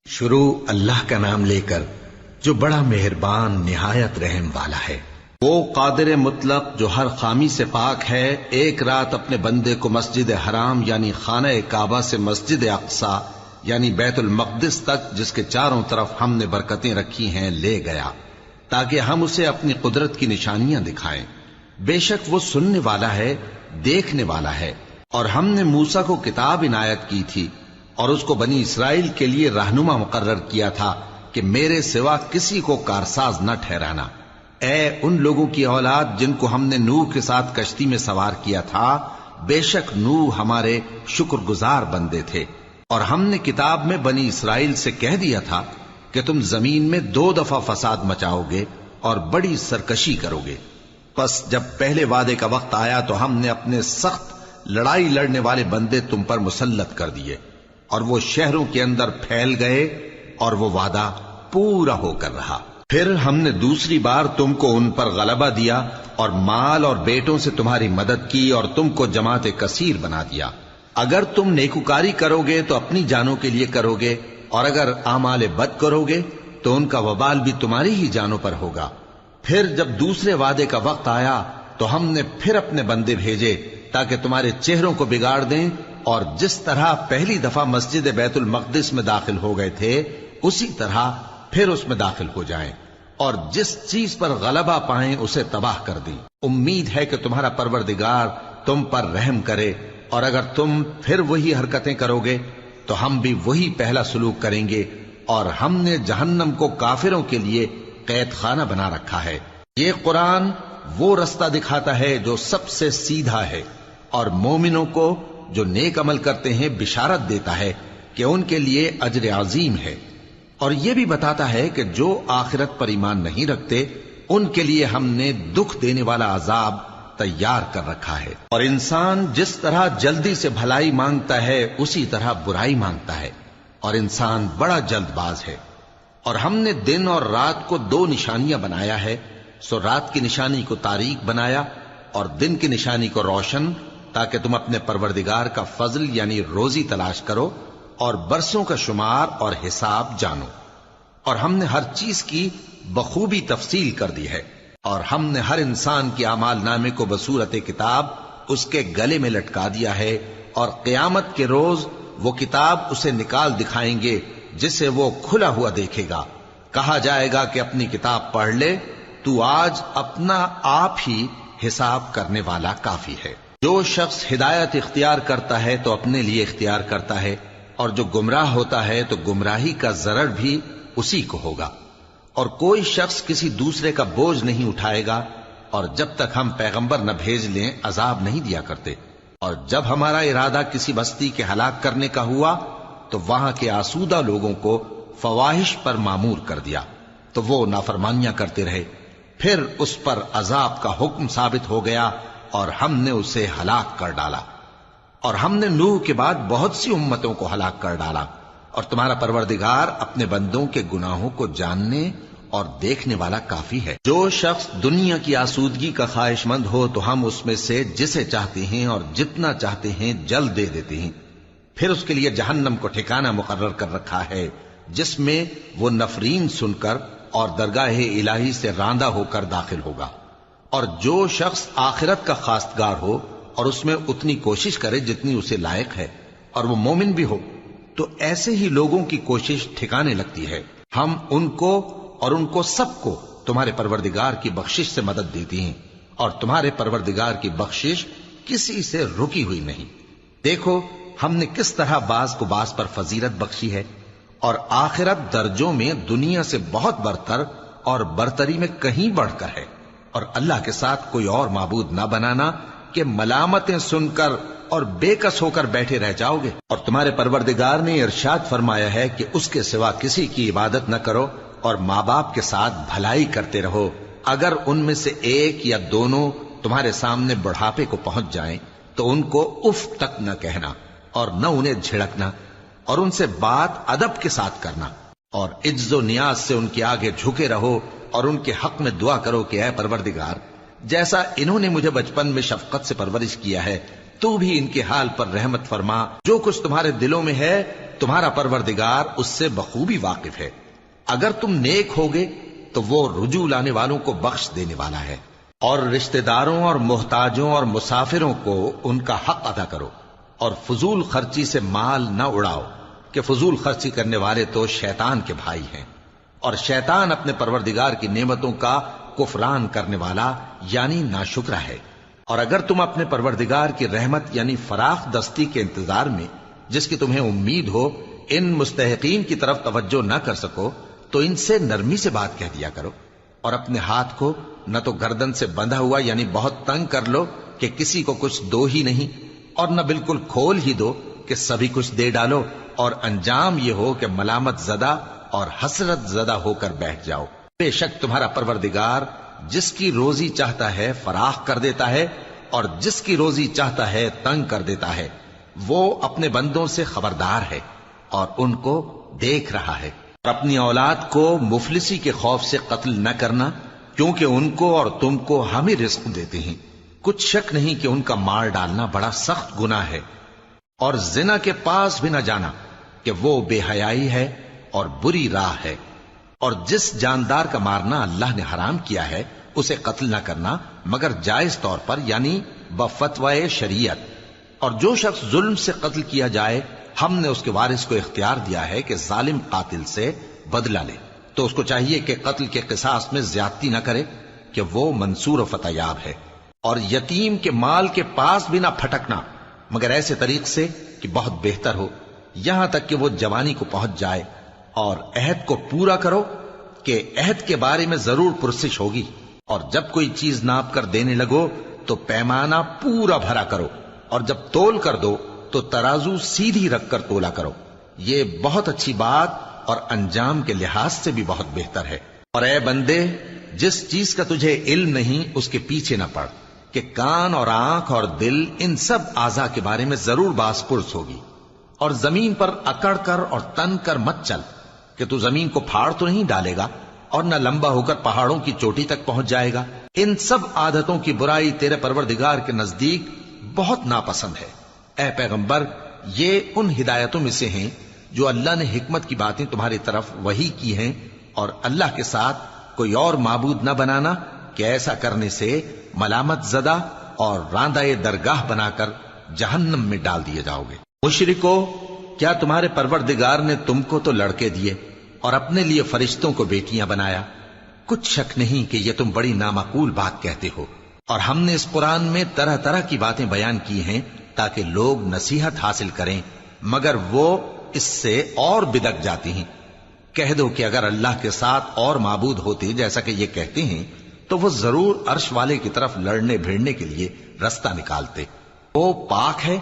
شروع اللہ کا نام لے کر جو بڑا مہربان نہایت رحم والا ہے۔ وہ قادر مطلق جو ہر خامی سے پاک ہے، ایک رات اپنے بندے کو مسجد حرام یعنی خانہ کعبہ سے مسجد اقصی یعنی بیت المقدس تک، جس کے چاروں طرف ہم نے برکتیں رکھی ہیں، لے گیا تاکہ ہم اسے اپنی قدرت کی نشانیاں دکھائیں۔ بے شک وہ سننے والا ہے، دیکھنے والا ہے۔ اور ہم نے موسیٰ کو کتاب عنایت کی تھی اور اس کو بنی اسرائیل کے لیے رہنما مقرر کیا تھا کہ میرے سوا کسی کو کارساز نہ ٹھہرانا۔ اے ان لوگوں کی اولاد جن کو ہم نے نوح کے ساتھ کشتی میں سوار کیا تھا، بے شک نوح ہمارے شکر گزار بندے تھے۔ اور ہم نے کتاب میں بنی اسرائیل سے کہہ دیا تھا کہ تم زمین میں 2 دفعہ فساد مچاؤ گے اور بڑی سرکشی کرو گے۔ پس جب پہلے وعدے کا وقت آیا تو ہم نے اپنے سخت لڑائی لڑنے والے بندے تم پر مسلط کر دیے، اور وہ شہروں کے اندر پھیل گئے، اور وہ وعدہ پورا ہو کر رہا۔ پھر ہم نے دوسری بار تم کو ان پر غلبہ دیا اور مال اور بیٹوں سے تمہاری مدد کی اور تم کو جماعت کثیر بنا دیا۔ اگر تم نیکوکاری کرو گے تو اپنی جانوں کے لیے کرو گے، اور اگر اعمال بد کرو گے تو ان کا وبال بھی تمہاری ہی جانوں پر ہوگا۔ پھر جب دوسرے وعدے کا وقت آیا تو ہم نے پھر اپنے بندے بھیجے تاکہ تمہارے چہروں کو بگاڑ دیں، اور جس طرح پہلی دفعہ مسجد بیت المقدس میں داخل ہو گئے تھے اسی طرح پھر اس میں داخل ہو جائیں، اور جس چیز پر غلبہ پائیں اسے تباہ کر دیں۔ امید ہے کہ تمہارا پروردگار تم پر رحم کرے، اور اگر تم پھر وہی حرکتیں کرو گے تو ہم بھی وہی پہلا سلوک کریں گے، اور ہم نے جہنم کو کافروں کے لیے قید خانہ بنا رکھا ہے۔ یہ قرآن وہ رستہ دکھاتا ہے جو سب سے سیدھا ہے، اور مومنوں کو جو نیک عمل کرتے ہیں بشارت دیتا ہے کہ ان کے لیے اجر عظیم ہے، اور یہ بھی بتاتا ہے کہ جو آخرت پر ایمان نہیں رکھتے ان کے لیے ہم نے دکھ دینے والا عذاب تیار کر رکھا ہے۔ اور انسان جس طرح جلدی سے بھلائی مانگتا ہے اسی طرح برائی مانگتا ہے، اور انسان بڑا جلد باز ہے۔ اور ہم نے دن اور رات کو 2 نشانیاں بنایا ہے، سو رات کی نشانی کو تاریک بنایا اور دن کی نشانی کو روشن، تاکہ تم اپنے پروردگار کا فضل یعنی روزی تلاش کرو اور برسوں کا شمار اور حساب جانو۔ اور ہم نے ہر چیز کی بخوبی تفصیل کر دی ہے، اور ہم نے ہر انسان کے اعمال نامے کو بصورت کتاب اس کے گلے میں لٹکا دیا ہے، اور قیامت کے روز وہ کتاب اسے نکال دکھائیں گے جسے وہ کھلا ہوا دیکھے گا۔ کہا جائے گا کہ اپنی کتاب پڑھ لے، تو آج اپنا آپ ہی حساب کرنے والا کافی ہے۔ جو شخص ہدایت اختیار کرتا ہے تو اپنے لیے اختیار کرتا ہے، اور جو گمراہ ہوتا ہے تو گمراہی کا ضرر بھی اسی کو ہوگا۔ اور کوئی شخص کسی دوسرے کا بوجھ نہیں اٹھائے گا، اور جب تک ہم پیغمبر نہ بھیج لیں عذاب نہیں دیا کرتے۔ اور جب ہمارا ارادہ کسی بستی کے ہلاک کرنے کا ہوا تو وہاں کے آسودہ لوگوں کو فواحش پر مامور کر دیا، تو وہ نافرمانیاں کرتے رہے۔ پھر اس پر عذاب کا حکم ثابت ہو گیا اور ہم نے اسے ہلاک کر ڈالا۔ اور ہم نے نوح کے بعد بہت سی امتوں کو ہلاک کر ڈالا، اور تمہارا پروردگار اپنے بندوں کے گناہوں کو جاننے اور دیکھنے والا کافی ہے۔ جو شخص دنیا کی آسودگی کا خواہش مند ہو تو ہم اس میں سے جسے چاہتے ہیں اور جتنا چاہتے ہیں جلد دے دیتے ہیں۔ پھر اس کے لیے جہنم کو ٹھکانہ مقرر کر رکھا ہے، جس میں وہ نفرین سن کر اور درگاہ الہی سے راندہ ہو کر داخل ہوگا۔ اور جو شخص آخرت کا خواستگار ہو اور اس میں اتنی کوشش کرے جتنی اسے لائق ہے، اور وہ مومن بھی ہو، تو ایسے ہی لوگوں کی کوشش ٹھکانے لگتی ہے۔ ہم ان کو اور ان کو سب کو تمہارے پروردگار کی بخشش سے مدد دیتی ہیں، اور تمہارے پروردگار کی بخشش کسی سے رکی ہوئی نہیں۔ دیکھو ہم نے کس طرح بعض کو بعض پر فضیلت بخشی ہے، اور آخرت درجوں میں دنیا سے بہت برتر اور برتری میں کہیں بڑھ کر ہے۔ اور اللہ کے ساتھ کوئی اور معبود نہ بنانا کہ ملامتیں سن کر اور بے کس ہو کر بیٹھے رہ جاؤ گے۔ اور تمہارے پروردگار نے ارشاد فرمایا ہے کہ اس کے سوا کسی کی عبادت نہ کرو، اور ماں باپ کے ساتھ بھلائی کرتے رہو۔ اگر ان میں سے ایک یا دونوں تمہارے سامنے بڑھاپے کو پہنچ جائیں تو ان کو اف تک نہ کہنا، اور نہ انہیں جھڑکنا، اور ان سے بات ادب کے ساتھ کرنا، اور عجز و نیاز سے ان کے آگے جھکے رہو، اور ان کے حق میں دعا کرو کہ اے پروردگار، جیسا انہوں نے مجھے بچپن میں شفقت سے پرورش کیا ہے، تو بھی ان کے حال پر رحمت فرما۔ جو کچھ تمہارے دلوں میں ہے تمہارا پروردگار اس سے بخوبی واقف ہے۔ اگر تم نیک ہوگے تو وہ رجوع لانے والوں کو بخش دینے والا ہے۔ اور رشتہ داروں اور محتاجوں اور مسافروں کو ان کا حق ادا کرو، اور فضول خرچی سے مال نہ اڑاؤ، کہ فضول خرچی کرنے والے تو شیطان کے بھائی ہیں، اور شیطان اپنے پروردگار کی نعمتوں کا کفران کرنے والا یعنی ناشکرا ہے۔ اور اگر تم اپنے پروردگار کی رحمت یعنی فراخ دستی کے انتظار میں، جس کی تمہیں امید ہو، ان مستحقین کی طرف توجہ نہ کر سکو تو ان سے نرمی سے بات کہہ دیا کرو، اور اپنے ہاتھ کو نہ تو گردن سے بندھا ہوا یعنی بہت تنگ کر لو کہ کسی کو کچھ دو ہی نہیں، اور نہ بالکل کھول ہی دو کہ سبھی کچھ دے ڈالو، اور انجام یہ ہو کہ ملامت زدہ اور حسرت زدہ ہو کر بیٹھ جاؤ۔ بے شک تمہارا پروردگار جس کی روزی چاہتا ہے فراخ کر دیتا ہے، اور جس کی روزی چاہتا ہے تنگ کر دیتا ہے۔ وہ اپنے بندوں سے خبردار ہے اور ان کو دیکھ رہا ہے۔ اور اپنی اولاد کو مفلسی کے خوف سے قتل نہ کرنا، کیونکہ ان کو اور تم کو ہم ہی رزق دیتے ہیں۔ کچھ شک نہیں کہ ان کا مار ڈالنا بڑا سخت گناہ ہے۔ اور زنا کے پاس بھی نہ جانا کہ وہ بے حیائی ہے اور بری راہ ہے۔ اور جس جاندار کا مارنا اللہ نے حرام کیا ہے اسے قتل نہ کرنا مگر جائز طور پر یعنی بفتوائے شریعت۔ اور جو شخص ظلم سے قتل کیا جائے ہم نے اس کے وارث کو اختیار دیا ہے کہ ظالم قاتل سے بدلہ لے، تو اس کو چاہیے کہ قتل کے قصاص میں زیادتی نہ کرے کہ وہ منصور و فتح یاب ہے۔ اور یتیم کے مال کے پاس بھی نہ پھٹکنا مگر ایسے طریق سے کہ بہت بہتر ہو، یہاں تک کہ وہ جوانی کو پہنچ جائے۔ اور عہد کو پورا کرو کہ عہد کے بارے میں ضرور پرسش ہوگی۔ اور جب کوئی چیز ناپ کر دینے لگو تو پیمانہ پورا بھرا کرو، اور جب تول کر دو تو ترازو سیدھی رکھ کر تولا کرو، یہ بہت اچھی بات اور انجام کے لحاظ سے بھی بہت بہتر ہے۔ اور اے بندے، جس چیز کا تجھے علم نہیں اس کے پیچھے نہ پڑ، کہ کان اور آنکھ اور دل ان سب اعضاء کے بارے میں ضرور باس پرس ہوگی۔ اور زمین پر اکڑ کر اور تن کر مت چل، کہ تو زمین کو پھاڑ تو نہیں ڈالے گا اور نہ لمبا ہو کر پہاڑوں کی چوٹی تک پہنچ جائے گا۔ ان سب عادتوں کی برائی تیرے پروردگار کے نزدیک بہت ناپسند ہے۔ اے پیغمبر، یہ ان ہدایتوں میں سے ہیں جو اللہ نے حکمت کی باتیں تمہاری طرف وحی کی ہیں، اور اللہ کے ساتھ کوئی اور معبود نہ بنانا کہ ایسا کرنے سے ملامت زدہ اور راندہ درگاہ بنا کر جہنم میں ڈال دیے جاؤ گے۔ مشرکو، کیا تمہارے پروردگار نے تم کو تو لڑکے دیے اور اپنے لیے فرشتوں کو بیٹیاں بنایا؟ کچھ شک نہیں کہ یہ تم بڑی نامعقول بات کہتے ہو، اور ہم نے اس قرآن میں طرح طرح کی باتیں بیان کی ہیں تاکہ لوگ نصیحت حاصل کریں، مگر وہ اس سے اور بدک جاتی ہیں۔ کہہ دو کہ اگر اللہ کے ساتھ اور معبود ہوتے جیسا کہ یہ کہتے ہیں تو وہ ضرور عرش والے کی طرف لڑنے بھیڑنے کے لیے رستہ نکالتے۔ وہ پاک ہے،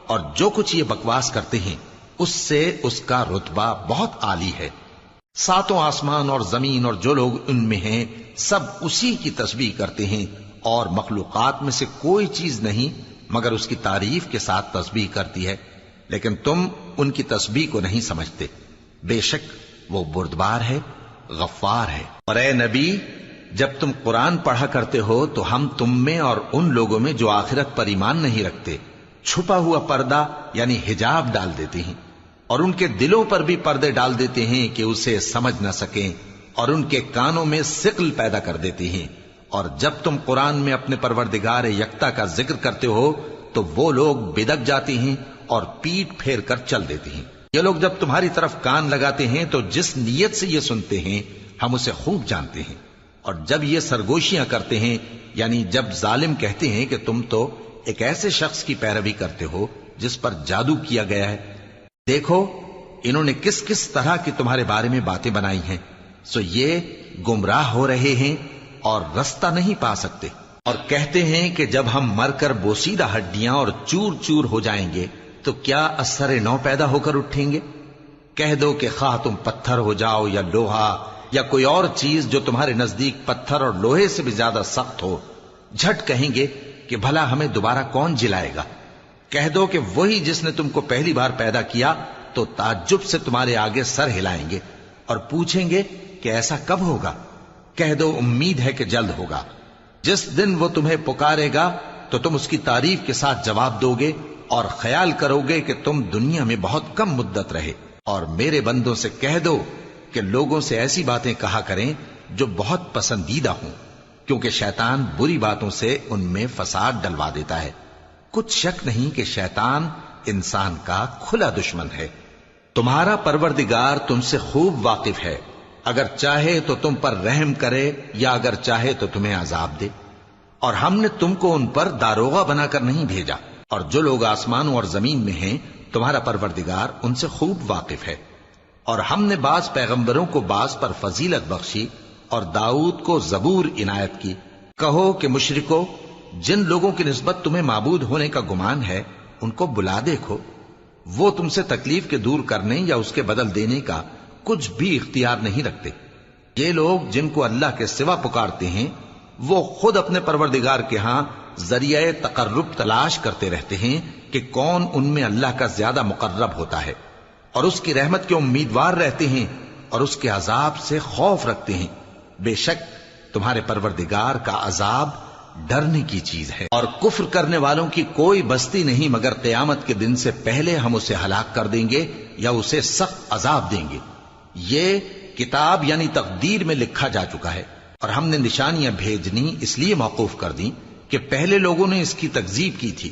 اور جو کچھ یہ بکواس کرتے ہیں اس سے اس کا رتبہ بہت عالی ہے۔ ساتوں آسمان اور زمین اور جو لوگ ان میں ہیں سب اسی کی تسبیح کرتے ہیں، اور مخلوقات میں سے کوئی چیز نہیں مگر اس کی تعریف کے ساتھ تسبیح کرتی ہے، لیکن تم ان کی تسبیح کو نہیں سمجھتے۔ بے شک وہ بردبار ہے، غفار ہے۔ اور اے نبی، جب تم قرآن پڑھا کرتے ہو تو ہم تم میں اور ان لوگوں میں جو آخرت پر ایمان نہیں رکھتے چھپا ہوا پردہ یعنی حجاب ڈال دیتے ہیں، اور ان کے دلوں پر بھی پردے ڈال دیتے ہیں کہ اسے سمجھ نہ سکیں، اور ان کے کانوں میں ثقل پیدا کر دیتے ہیں۔ اور جب تم قرآن میں اپنے پروردگار یکتا کا ذکر کرتے ہو تو وہ لوگ بدک جاتے ہیں اور پیٹ پھیر کر چل دیتے ہیں۔ یہ لوگ جب تمہاری طرف کان لگاتے ہیں تو جس نیت سے یہ سنتے ہیں ہم اسے خوب جانتے ہیں، اور جب یہ سرگوشیاں کرتے ہیں یعنی جب ظالم کہتے ہیں کہ تم تو ایک ایسے شخص کی پیروی کرتے ہو جس پر جادو کیا گیا ہے، دیکھو انہوں نے کس کس طرح کی تمہارے بارے میں باتیں بنائی ہیں، سو یہ گمراہ ہو رہے ہیں اور رستہ نہیں پا سکتے۔ اور کہتے ہیں کہ جب ہم مر کر بوسیدہ ہڈیاں اور چور چور ہو جائیں گے تو کیا اثر نو پیدا ہو کر اٹھیں گے؟ کہہ دو کہ خواہ تم پتھر ہو جاؤ یا لوہا یا کوئی اور چیز جو تمہارے نزدیک پتھر اور لوہے سے بھی زیادہ سخت ہو، جھٹ کہیں گے کہ بھلا ہمیں دوبارہ کون جلائے گا؟ کہہ دو کہ وہی جس نے تم کو پہلی بار پیدا کیا تو تعجب سے تمہارے آگے سر ہلائیں گے اور پوچھیں گے کہ ایسا کب ہوگا؟ کہہ دو امید ہے کہ جلد ہوگا۔ جس دن وہ تمہیں پکارے گا تو تم اس کی تعریف کے ساتھ جواب دو گے اور خیال کرو گے کہ تم دنیا میں بہت کم مدت رہے. اور میرے بندوں سے کہہ دو کہ لوگوں سے ایسی باتیں کہا کریں جو بہت پسندیدہ ہوں، کیونکہ شیطان بری باتوں سے ان میں فساد ڈلوا دیتا ہے. کچھ شک نہیں کہ شیطان انسان کا کھلا دشمن ہے. تمہارا پروردگار تم سے خوب واقف ہے، اگر چاہے تو تم پر رحم کرے یا اگر چاہے تو تمہیں عذاب دے. اور ہم نے تم کو ان پر داروغہ بنا کر نہیں بھیجا، اور جو لوگ آسمانوں اور زمین میں ہیں تمہارا پروردگار ان سے خوب واقف ہے. اور ہم نے بعض پیغمبروں کو بعض پر فضیلت بخشی اور داؤد کو زبور عنایت کی. کہو کہ مشرکو، جن لوگوں کی نسبت تمہیں معبود ہونے کا گمان ہے ان کو بلا دیکھو، وہ تم سے تکلیف کے دور کرنے یا اس کے بدل دینے کا کچھ بھی اختیار نہیں رکھتے. یہ لوگ جن کو اللہ کے سوا پکارتے ہیں وہ خود اپنے پروردگار کے ہاں ذریعہ تقرب تلاش کرتے رہتے ہیں کہ کون ان میں اللہ کا زیادہ مقرب ہوتا ہے، اور اس کی رحمت کے امیدوار رہتے ہیں اور اس کے عذاب سے خوف رکھتے ہیں. بے شک تمہارے پروردگار کا عذاب ڈرنے کی چیز ہے. اور کفر کرنے والوں کی کوئی بستی نہیں مگر قیامت کے دن سے پہلے ہم اسے ہلاک کر دیں گے یا اسے سخت عذاب دیں گے. یہ کتاب یعنی تقدیر میں لکھا جا چکا ہے. اور ہم نے نشانیاں بھیجنی اس لیے موقوف کر دیں کہ پہلے لوگوں نے اس کی تکذیب کی تھی.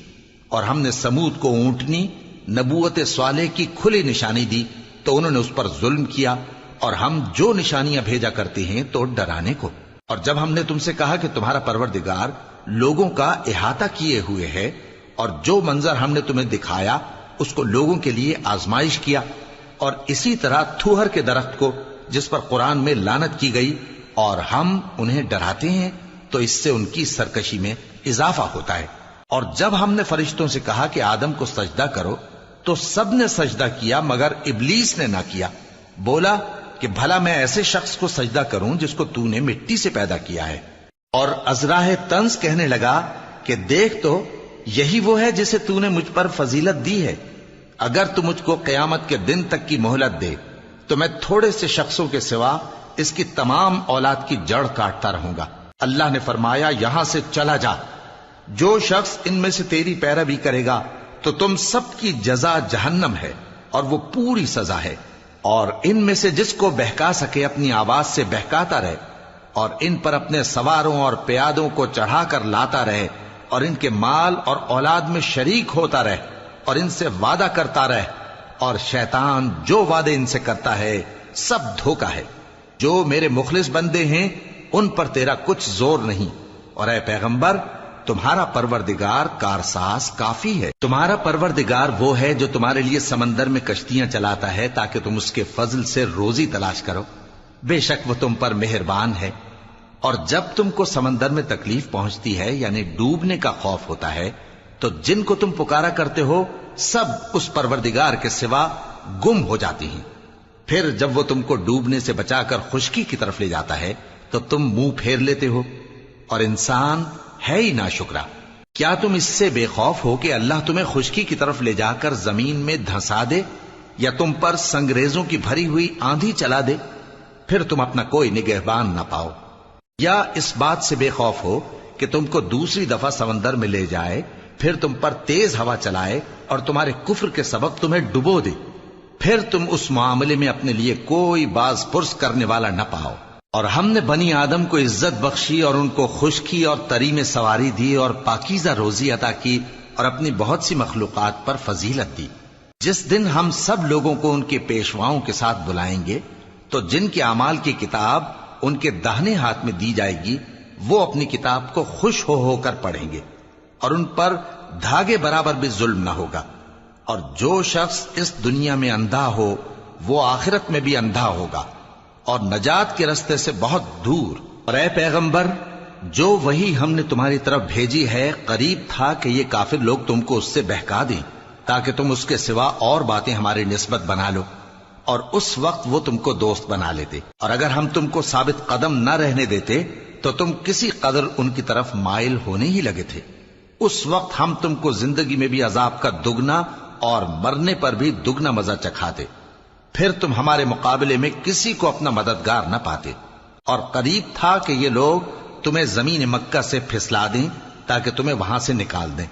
اور ہم نے سمود کو اونٹنی نبوت صالح کی کھلی نشانی دی تو انہوں نے اس پر ظلم کیا. اور ہم جو نشانیاں بھیجا کرتے ہیں تو ڈرانے کو. اور جب ہم نے تم سے کہا کہ تمہارا پروردگار لوگوں کا احاطہ کیے ہوئے ہے اور جو منظر ہم نے تمہیں دکھایا اس کو لوگوں کے لیے آزمائش کیا، اور اسی طرح تھوہر کے درخت کو جس پر قرآن میں لعنت کی گئی، اور ہم انہیں ڈراتے ہیں تو اس سے ان کی سرکشی میں اضافہ ہوتا ہے. اور جب ہم نے فرشتوں سے کہا کہ آدم کو سجدہ کرو تو سب نے سجدہ کیا مگر ابلیس نے نہ کیا. بولا کہ بھلا میں ایسے شخص کو سجدہ کروں جس کو تو نے مٹی سے پیدا کیا ہے. اور ازراہ طنز کہنے لگا کہ دیکھ تو یہی وہ ہے جسے تو نے مجھ پر فضیلت دی ہے. اگر تو مجھ کو قیامت کے دن تک کی مہلت دے تو میں تھوڑے سے شخصوں کے سوا اس کی تمام اولاد کی جڑ کاٹتا رہوں گا. اللہ نے فرمایا یہاں سے چلا جا، جو شخص ان میں سے تیری پیروی کرے گا تو تم سب کی جزا جہنم ہے اور وہ پوری سزا ہے. اور ان میں سے جس کو بہکا سکے اپنی آواز سے بہکاتا رہے، اور ان پر اپنے سواروں اور پیادوں کو چڑھا کر لاتا رہے، اور ان کے مال اور اولاد میں شریک ہوتا رہے، اور ان سے وعدہ کرتا رہے. اور شیطان جو وعدے ان سے کرتا ہے سب دھوکا ہے. جو میرے مخلص بندے ہیں ان پر تیرا کچھ زور نہیں. اور اے پیغمبر تمہارا پروردگار کارساز کافی ہے. تمہارا پروردگار وہ ہے جو تمہارے لیے سمندر میں کشتیاں چلاتا ہے تاکہ تم اس کے فضل سے روزی تلاش کرو. بے شک وہ تم پر مہربان ہے. اور جب تم کو سمندر میں تکلیف پہنچتی ہے یعنی ڈوبنے کا خوف ہوتا ہے تو جن کو تم پکارا کرتے ہو سب اس پروردگار کے سوا گم ہو جاتی ہیں. پھر جب وہ تم کو ڈوبنے سے بچا کر خشکی کی طرف لے جاتا ہے تو تم منہ پھیر لیتے ہو. اور انسان ہے ہی ناشکرا. کیا تم اس سے بے خوف ہو کہ اللہ تمہیں خشکی کی طرف لے جا کر زمین میں دھنسا دے یا تم پر سنگریزوں کی بھری ہوئی آندھی چلا دے، پھر تم اپنا کوئی نگہبان نہ پاؤ؟ یا اس بات سے بے خوف ہو کہ تم کو دوسری دفعہ سمندر میں لے جائے، پھر تم پر تیز ہوا چلائے اور تمہارے کفر کے سبب تمہیں ڈبو دے، پھر تم اس معاملے میں اپنے لیے کوئی باز پرس کرنے والا نہ پاؤ؟ اور ہم نے بنی آدم کو عزت بخشی اور ان کو خشکی اور تری میں سواری دی اور پاکیزہ روزی عطا کی اور اپنی بہت سی مخلوقات پر فضیلت دی. جس دن ہم سب لوگوں کو ان کے پیشواؤں کے ساتھ بلائیں گے تو جن کے اعمال کی کتاب ان کے داہنے ہاتھ میں دی جائے گی وہ اپنی کتاب کو خوش ہو کر پڑھیں گے اور ان پر دھاگے برابر بھی ظلم نہ ہوگا. اور جو شخص اس دنیا میں اندھا ہو وہ آخرت میں بھی اندھا ہوگا اور نجات کے رستے سے بہت دور. اور اے پیغمبر جو وہی ہم نے تمہاری طرف بھیجی ہے قریب تھا کہ یہ کافر لوگ تم کو اس سے بہکا دیں تاکہ تم اس کے سوا اور باتیں ہماری نسبت بنا لو، اور اس وقت وہ تم کو دوست بنا لیتے. اور اگر ہم تم کو ثابت قدم نہ رہنے دیتے تو تم کسی قدر ان کی طرف مائل ہونے ہی لگے تھے. اس وقت ہم تم کو زندگی میں بھی عذاب کا دگنا اور مرنے پر بھی دگنا مزہ چکھاتے، پھر تم ہمارے مقابلے میں کسی کو اپنا مددگار نہ پاتے. اور قریب تھا کہ یہ لوگ تمہیں زمین مکہ سے پھسلا دیں تاکہ تمہیں وہاں سے نکال دیں.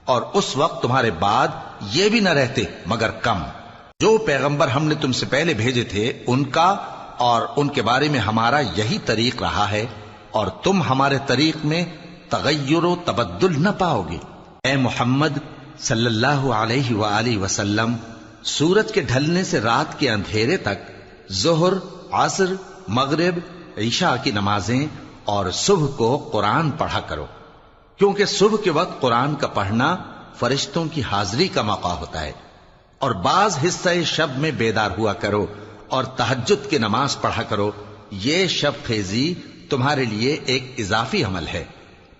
اور اس وقت تمہارے بعد یہ بھی نہ رہتے مگر کم. جو پیغمبر ہم نے تم سے پہلے بھیجے تھے ان کا اور ان کے بارے میں ہمارا یہی طریق رہا ہے، اور تم ہمارے طریق میں تغیر و تبدل نہ پاؤ گے. اے محمد صلی اللہ علیہ وآلہ وسلم، سورج کے ڈھلنے سے رات کے اندھیرے تک ظہر، عصر، مغرب، عشاء کی نمازیں اور صبح کو قرآن پڑھا کرو، کیونکہ صبح کے وقت قرآن کا پڑھنا فرشتوں کی حاضری کا موقع ہوتا ہے. اور بعض حصہ شب میں بیدار ہوا کرو اور تہجد کی نماز پڑھا کرو. یہ شب خیزی تمہارے لیے ایک اضافی عمل ہے.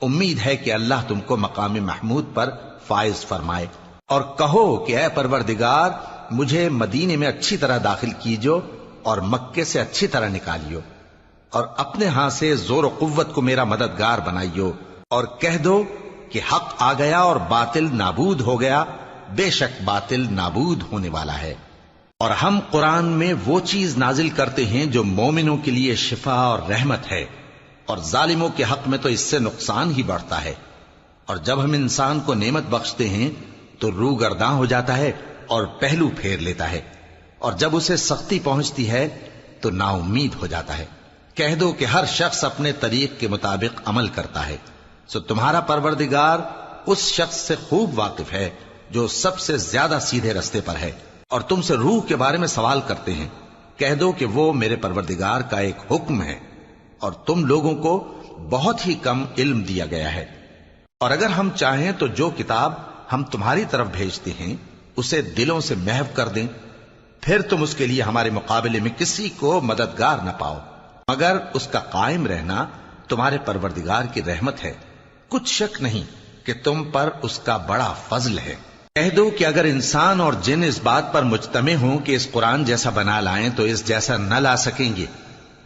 امید ہے کہ اللہ تم کو مقام محمود پر فائز فرمائے. اور کہو کہ اے پروردگار، مجھے مدینے میں اچھی طرح داخل کیجو اور مکے سے اچھی طرح نکالیو، اور اپنے ہاں سے زور و قوت کو میرا مددگار بنائیو، اور کہہ دو کہ حق آ گیا اور باطل نابود ہو گیا. بے شک باطل نابود ہونے والا ہے. اور ہم قرآن میں وہ چیز نازل کرتے ہیں جو مومنوں کے لیے شفا اور رحمت ہے، اور ظالموں کے حق میں تو اس سے نقصان ہی بڑھتا ہے. اور جب ہم انسان کو نعمت بخشتے ہیں تو روح گرداں ہو جاتا ہے اور پہلو پھیر لیتا ہے، اور جب اسے سختی پہنچتی ہے تو نا امید ہو جاتا ہے. کہہ دو کہ ہر شخص اپنے طریق کے مطابق عمل کرتا ہے، سو تمہارا پروردگار اس شخص سے خوب واقف ہے جو سب سے زیادہ سیدھے رستے پر ہے. اور تم سے روح کے بارے میں سوال کرتے ہیں. کہہ دو کہ وہ میرے پروردگار کا ایک حکم ہے، اور تم لوگوں کو بہت ہی کم علم دیا گیا ہے. اور اگر ہم چاہیں تو جو کتاب ہم تمہاری طرف بھیجتے ہیں اسے دلوں سے محو کر دیں، پھر تم اس کے لیے ہمارے مقابلے میں کسی کو مددگار نہ پاؤ، مگر اس کا قائم رہنا تمہارے پروردگار کی رحمت ہے. کچھ شک نہیں کہ تم پر اس کا بڑا فضل ہے. کہہ دو کہ اگر انسان اور جن اس بات پر مجتمع ہوں کہ اس قرآن جیسا بنا لائیں تو اس جیسا نہ لا سکیں گے،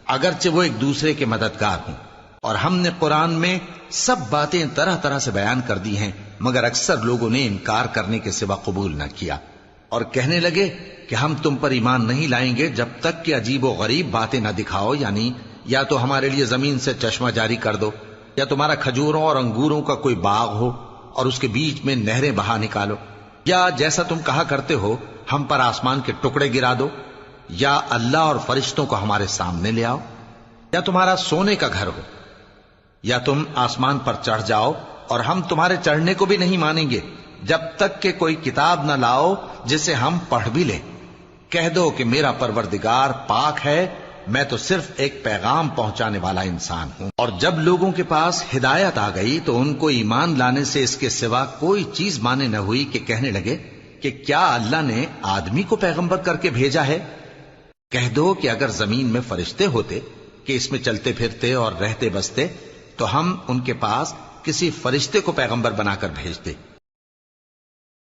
اگرچہ وہ ایک دوسرے کے مددگار ہوں. اور ہم نے قرآن میں سب باتیں طرح طرح سے بیان کر دی ہیں، مگر اکثر لوگوں نے انکار کرنے کے سوا قبول نہ کیا، اور کہنے لگے کہ ہم تم پر ایمان نہیں لائیں گے جب تک کہ عجیب و غریب باتیں نہ دکھاؤ، یعنی یا تو ہمارے لیے زمین سے چشمہ جاری کر دو، یا تمہارا کھجوروں اور انگوروں کا کوئی باغ ہو اور اس کے بیچ میں نہریں بہا نکالو، یا جیسا تم کہا کرتے ہو ہم پر آسمان کے ٹکڑے گرا دو، یا اللہ اور فرشتوں کو ہمارے سامنے لے آؤ، یا تمہارا سونے کا گھر ہو، یا تم آسمان پر چڑھ جاؤ اور ہم تمہارے چڑھنے کو بھی نہیں مانیں گے جب تک کہ کوئی کتاب نہ لاؤ جسے ہم پڑھ بھی لیں. کہہ دو کہ میرا پروردگار پاک ہے، میں تو صرف ایک پیغام پہنچانے والا انسان ہوں. اور جب لوگوں کے پاس ہدایت آ گئی تو ان کو ایمان لانے سے اس کے سوا کوئی چیز مانے نہ ہوئی کہ کہنے لگے کہ کیا اللہ نے آدمی کو پیغمبر کر کے بھیجا ہے. کہہ دو کہ اگر زمین میں فرشتے ہوتے کہ اس میں چلتے پھرتے اور رہتے بستے تو ہم ان کے پاس کسی فرشتے کو پیغمبر بنا کر بھیجتے.